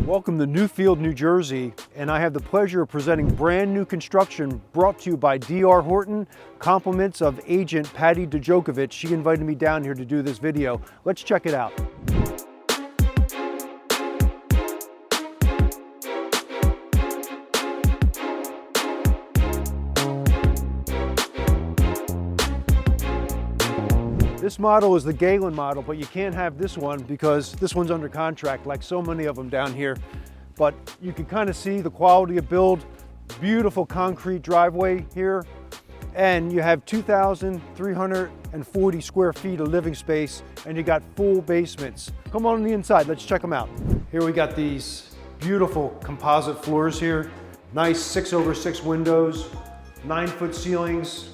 Welcome to Newfield, New Jersey, and I have the pleasure of presenting brand new construction brought to you by DR Horton. Compliments of agent Patty Djokovic. She invited me down here to do this video. Let's check it out. This model is the Galen model, but you can't have this one because this one's under contract, like so many of them down here. But you can kind of see the quality of build, beautiful concrete driveway here, and you have 2,340 square feet of living space, and you got full basements. Come on the inside, let's check them out. Here we got these beautiful composite floors here, nice 6/6 windows, 9-foot ceilings,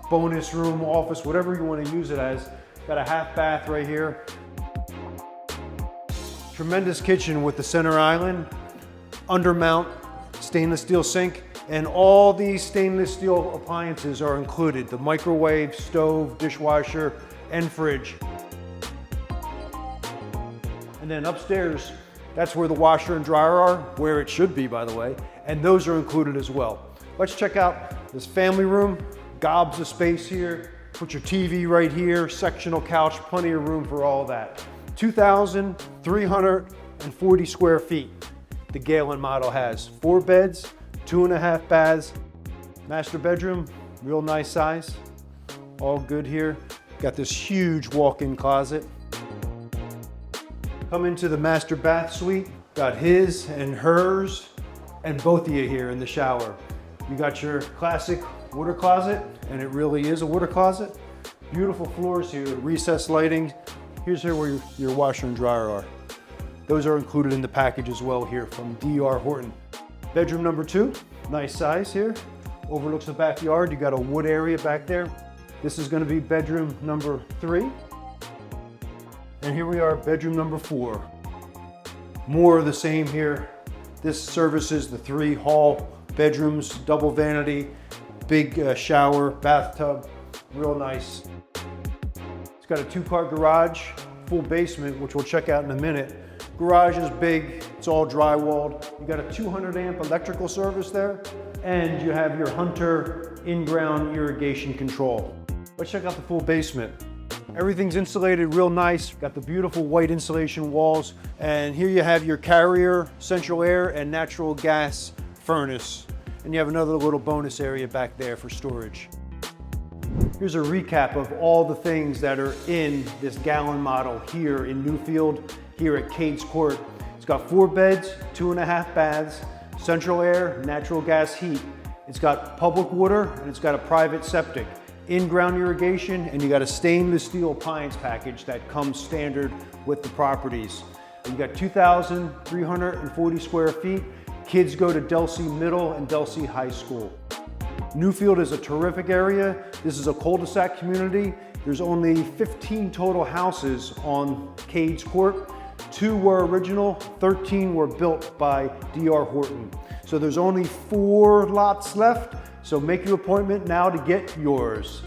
bonus room, office, whatever you want to use it as. Got a half bath right here. Tremendous kitchen with the center island, undermount stainless steel sink, and all these stainless steel appliances are included. The microwave, stove, dishwasher, and fridge. And then upstairs, that's where the washer and dryer are, where it should be, by the way, and those are included as well. Let's check out this family room. Gobs of space here, put your TV right here, sectional couch, plenty of room for all that. 2,340 square feet, the Galen model has. 4 beds, 2.5 baths, master bedroom, real nice size, all good here. Got this huge walk-in closet. Come into the master bath suite, got his and hers, and both of you here in the shower. You got your classic water closet, and it really is a water closet. Beautiful floors here, recessed lighting. Here's where your washer and dryer are. Those are included in the package as well here from DR Horton. Bedroom number 2, nice size here. Overlooks the backyard. You got a wood area back there. This is going to be bedroom number 3. And here we are, bedroom number 4. More of the same here. This services the 3 hall bedrooms, double vanity, big shower, bathtub, real nice. It's got a 2-car garage, full basement, which we'll check out in a minute. Garage is big, it's all drywalled. You got a 200 amp electrical service there, and you have your Hunter in-ground irrigation control. Let's check out the full basement. Everything's insulated real nice. Got the beautiful white insulation walls, and here you have your Carrier, central air, and natural gas furnace. And you have another little bonus area back there for storage. Here's a recap of all the things that are in this Galen model here in Newfield, here at Cades Court. It's got 4 beds, 2.5 baths, central air, natural gas heat. It's got public water, and it's got a private septic, in-ground irrigation, and you got a stainless steel appliance package that comes standard with the properties. You got 2,340 square feet. Kids go to Delsea Middle and Delsea High School. Newfield is a terrific area. This is a cul-de-sac community. There's only 15 total houses on Cades Court. 2 were original, 13 were built by DR Horton. So there's only 4 lots left. So make your appointment now to get yours.